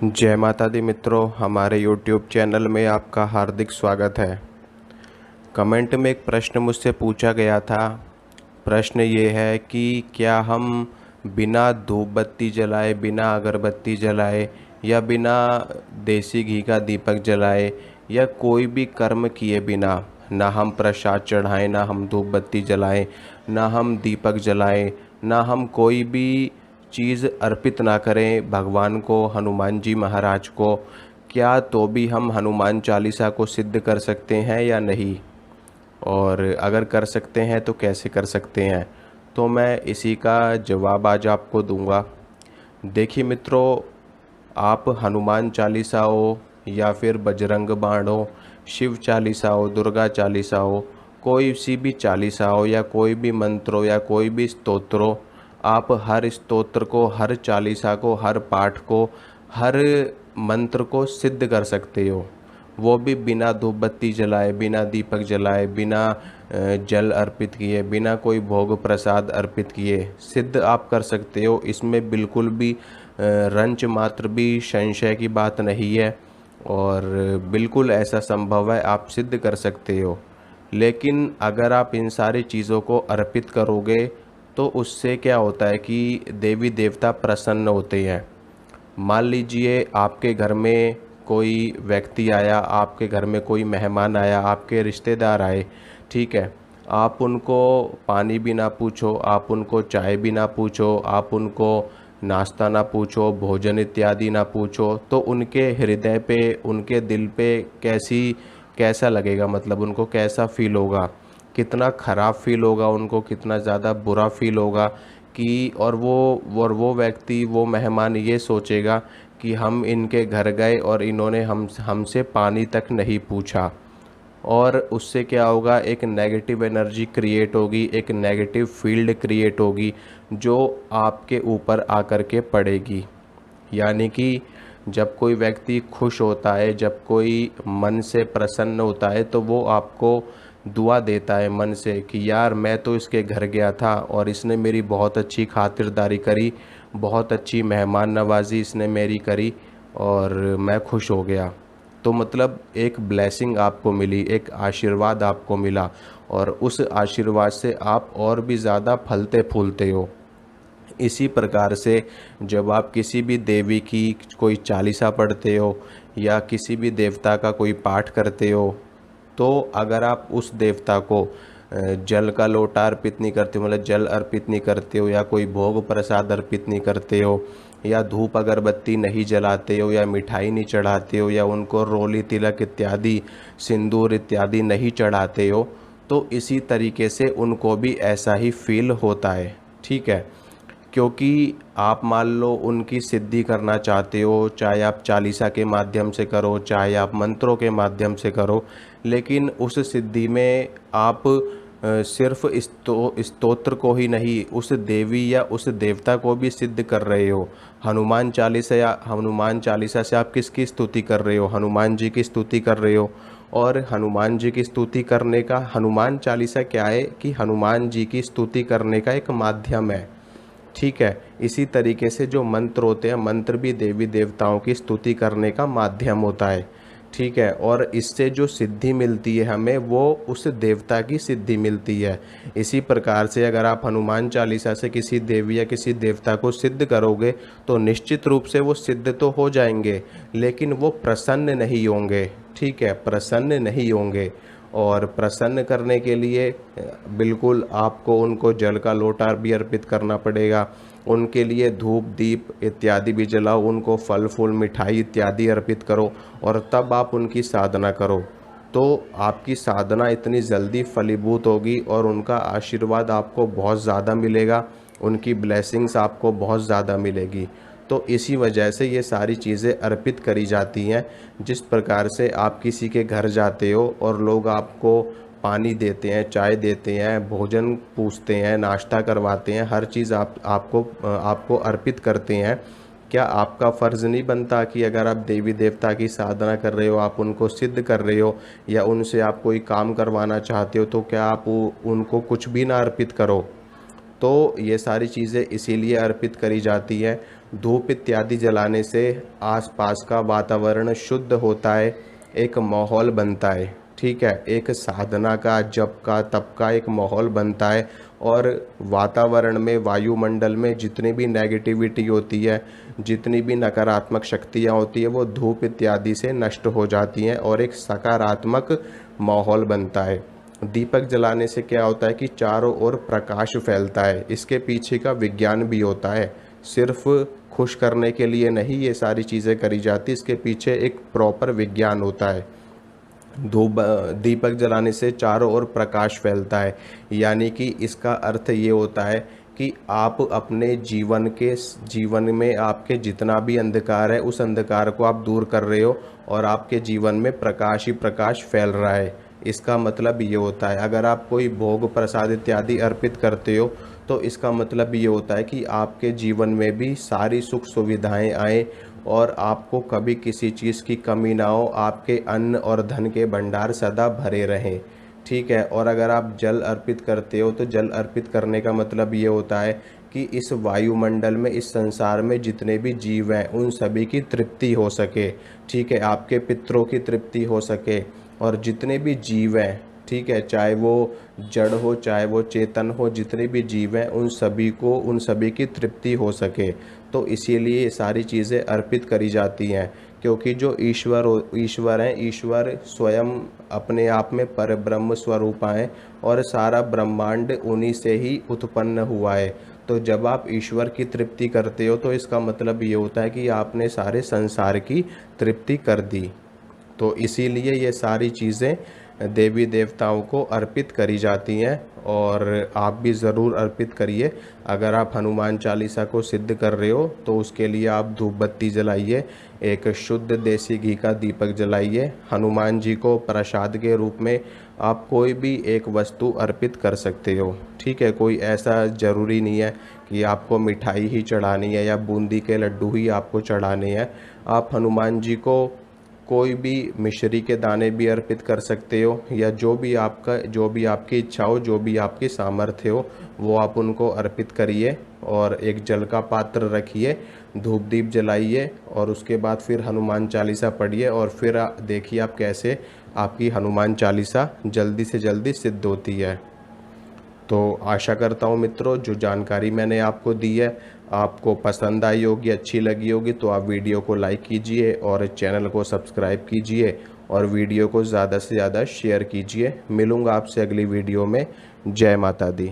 जय माता दी मित्रों, हमारे YouTube चैनल में आपका हार्दिक स्वागत है। कमेंट में एक प्रश्न मुझसे पूछा गया था। प्रश्न ये है कि क्या हम बिना धूप बत्ती जलाए, बिना अगरबत्ती जलाए या बिना देसी घी का दीपक जलाए या कोई भी कर्म किए बिना, ना हम प्रसाद चढ़ाएं, ना हम धूप बत्ती जलाएं, ना हम दीपक जलाएं, ना हम कोई भी चीज़ अर्पित ना करें भगवान को, हनुमान जी महाराज को, क्या तो भी हम हनुमान चालीसा को सिद्ध कर सकते हैं या नहीं? और अगर कर सकते हैं तो कैसे कर सकते हैं? तो मैं इसी का जवाब आज आपको दूंगा। देखिए मित्रों, आप हनुमान चालीसा हो या फिर बजरंग बाण हो, शिव चालीसा हो, दुर्गा चालीसा हो, कोई सी भी चालीसा हो या कोई भी मंत्र हो या कोई भी स्तोत्र हो, आप हर स्तोत्र को, हर चालीसा को, हर पाठ को, हर मंत्र को सिद्ध कर सकते हो। वो भी बिना धूप बत्ती जलाए, बिना दीपक जलाए, बिना जल अर्पित किए, बिना कोई भोग प्रसाद अर्पित किए सिद्ध आप कर सकते हो। इसमें बिल्कुल भी रंच मात्र भी संशय की बात नहीं है और बिल्कुल ऐसा संभव है, आप सिद्ध कर सकते हो। लेकिन अगर आप इन सारी चीज़ों को अर्पित करोगे तो उससे क्या होता है कि देवी देवता प्रसन्न होते हैं। मान लीजिए आपके घर में कोई व्यक्ति आया, आपके घर में कोई मेहमान आया, आपके रिश्तेदार आए, ठीक है। आप उनको पानी भी ना पूछो, आप उनको चाय भी ना पूछो, आप उनको नाश्ता ना पूछो, भोजन इत्यादि ना पूछो, तो उनके हृदय पे, उनके दिल पे कैसा लगेगा, मतलब उनको कैसा फील होगा, कितना ख़राब फील होगा उनको, कितना ज़्यादा बुरा फील होगा कि और वो व्यक्ति, वो मेहमान ये सोचेगा कि हम इनके घर गए और इन्होंने हमसे पानी तक नहीं पूछा। और उससे क्या होगा, एक नेगेटिव एनर्जी क्रिएट होगी, एक नेगेटिव फील्ड क्रिएट होगी जो आपके ऊपर आकर के पड़ेगी। यानी कि जब कोई व्यक्ति खुश होता है, जब कोई मन से प्रसन्न होता है, तो वो आपको दुआ देता है मन से कि यार मैं तो इसके घर गया था और इसने मेरी बहुत अच्छी खातिरदारी करी, बहुत अच्छी मेहमान नवाजी इसने मेरी करी और मैं खुश हो गया। तो मतलब एक ब्लेसिंग आपको मिली, एक आशीर्वाद आपको मिला और उस आशीर्वाद से आप और भी ज़्यादा फलते फूलते हो। इसी प्रकार से जब आप किसी भी देवी की कोई चालीसा पढ़ते हो या किसी भी देवता का कोई पाठ करते हो, तो अगर आप उस देवता को जल का लोटा अर्पित नहीं करते हो, मतलब जल अर्पित नहीं करते हो, या कोई भोग प्रसाद अर्पित नहीं करते हो, या धूप अगरबत्ती नहीं जलाते हो, या मिठाई नहीं चढ़ाते हो, या उनको रोली तिलक इत्यादि, सिंदूर इत्यादि नहीं चढ़ाते हो, तो इसी तरीके से उनको भी ऐसा ही फील होता है, ठीक है। क्योंकि आप मान लो उनकी सिद्धि करना चाहते हो, चाहे आप चालीसा के माध्यम से करो, चाहे आप मंत्रों के माध्यम से करो, लेकिन उस सिद्धि में आप सिर्फ स्तोत्र को ही नहीं, उस देवी या उस देवता को भी सिद्ध कर रहे हो। हनुमान चालीसा से आप किसकी स्तुति कर रहे हो? हनुमान जी की स्तुति कर रहे हो। और हनुमान जी की स्तुति करने का, हनुमान चालीसा क्या है कि हनुमान जी की स्तुति करने का एक माध्यम है, ठीक है। इसी तरीके से जो मंत्र होते हैं, मंत्र भी देवी देवताओं की स्तुति करने का माध्यम होता है, ठीक है। और इससे जो सिद्धि मिलती है हमें, वो उस देवता की सिद्धि मिलती है। इसी प्रकार से अगर आप हनुमान चालीसा से किसी देवी या किसी देवता को सिद्ध करोगे तो निश्चित रूप से वो सिद्ध तो हो जाएंगे, लेकिन वो प्रसन्न नहीं होंगे, ठीक है, प्रसन्न नहीं होंगे। और प्रसन्न करने के लिए बिल्कुल आपको उनको जल का लोटा भी अर्पित करना पड़ेगा, उनके लिए धूप दीप इत्यादि भी जलाओ, उनको फल फूल मिठाई इत्यादि अर्पित करो और तब आप उनकी साधना करो। तो आपकी साधना इतनी जल्दी फलीभूत होगी और उनका आशीर्वाद आपको बहुत ज़्यादा मिलेगा, उनकी ब्लेसिंग्स आपको बहुत ज़्यादा मिलेगी। तो इसी वजह से ये सारी चीज़ें अर्पित करी जाती हैं। जिस प्रकार से आप किसी के घर जाते हो और लोग आपको पानी देते हैं, चाय देते हैं, भोजन पूछते हैं, नाश्ता करवाते हैं, हर चीज़ आपको अर्पित करते हैं, क्या आपका फ़र्ज़ नहीं बनता कि अगर आप देवी देवता की साधना कर रहे हो, आप उनको सिद्ध कर रहे हो या उनसे आप कोई काम करवाना चाहते हो, तो क्या आप उनको कुछ भी ना अर्पित करो? तो ये सारी चीज़ें इसीलिए अर्पित करी जाती हैं। धूप इत्यादि जलाने से आसपास का वातावरण शुद्ध होता है, एक माहौल बनता है। ठीक है, एक साधना का, जप का, तप का एक माहौल बनता है और वातावरण में, वायुमंडल में जितनी भी नेगेटिविटी होती है, जितनी भी नकारात्मक शक्तियाँ होती है, वो धूप इत्यादि से नष्ट हो जाती हैं और एक सकारात्मक माहौल बनता है। दीपक जलाने से क्या होता है कि चारों ओर प्रकाश फैलता है। इसके पीछे का विज्ञान भी होता है, सिर्फ खुश करने के लिए नहीं ये सारी चीज़ें करी जाती, इसके पीछे एक प्रॉपर विज्ञान होता है। दीपक जलाने से चारों ओर प्रकाश फैलता है, यानी कि इसका अर्थ ये होता है कि आप अपने जीवन में आपके जितना भी अंधकार है, उस अंधकार को आप दूर कर रहे हो और आपके जीवन में प्रकाश ही प्रकाश फैल रहा है। इसका मतलब ये होता है, अगर आप कोई भोग प्रसाद इत्यादि अर्पित करते हो तो इसका मतलब ये होता है कि आपके जीवन में भी सारी सुख सुविधाएं आए और आपको कभी किसी चीज़ की कमी ना हो, आपके अन्न और धन के भंडार सदा भरे रहें। ठीक है, और अगर आप जल अर्पित करते हो तो जल अर्पित करने का मतलब ये होता है कि इस वायुमंडल में, इस संसार में जितने भी जीव हैं उन सभी की तृप्ति हो सके। ठीक है, आपके पितरों की तृप्ति हो सके और जितने भी जीव हैं, ठीक है, चाहे वो जड़ हो चाहे वो चेतन हो, जितने भी जीव हैं उन सभी की तृप्ति हो सके। तो इसीलिए ये सारी चीज़ें अर्पित करी जाती हैं, क्योंकि जो ईश्वर हैं, ईश्वर स्वयं अपने आप में परब्रह्म स्वरूप हैं और सारा ब्रह्मांड उन्हीं से ही उत्पन्न हुआ है। तो जब आप ईश्वर की तृप्ति करते हो तो इसका मतलब ये होता है कि आपने सारे संसार की तृप्ति कर दी। तो इसीलिए ये सारी चीज़ें देवी देवताओं को अर्पित करी जाती हैं और आप भी ज़रूर अर्पित करिए। अगर आप हनुमान चालीसा को सिद्ध कर रहे हो तो उसके लिए आप धूप बत्ती जलाइए, एक शुद्ध देसी घी का दीपक जलाइए। हनुमान जी को प्रसाद के रूप में आप कोई भी एक वस्तु अर्पित कर सकते हो। ठीक है, कोई ऐसा ज़रूरी नहीं है कि आपको मिठाई ही चढ़ानी है या बूंदी के लड्डू ही आपको चढ़ाने हैं। आप हनुमान जी को कोई भी मिश्री के दाने भी अर्पित कर सकते हो, या जो भी आपकी इच्छा हो, जो भी आपकी सामर्थ्य हो, वो आप उनको अर्पित करिए और एक जल का पात्र रखिए, धूप दीप जलाइए और उसके बाद फिर हनुमान चालीसा पढ़िए और फिर देखिए आप कैसे आपकी हनुमान चालीसा जल्दी से जल्दी सिद्ध होती है। तो आशा करता हूँ मित्रों, जो जानकारी मैंने आपको दी है आपको पसंद आई होगी, अच्छी लगी होगी। तो आप वीडियो को लाइक कीजिए और चैनल को सब्सक्राइब कीजिए और वीडियो को ज़्यादा से ज़्यादा शेयर कीजिए। मिलूँगा आपसे अगली वीडियो में। जय माता दी।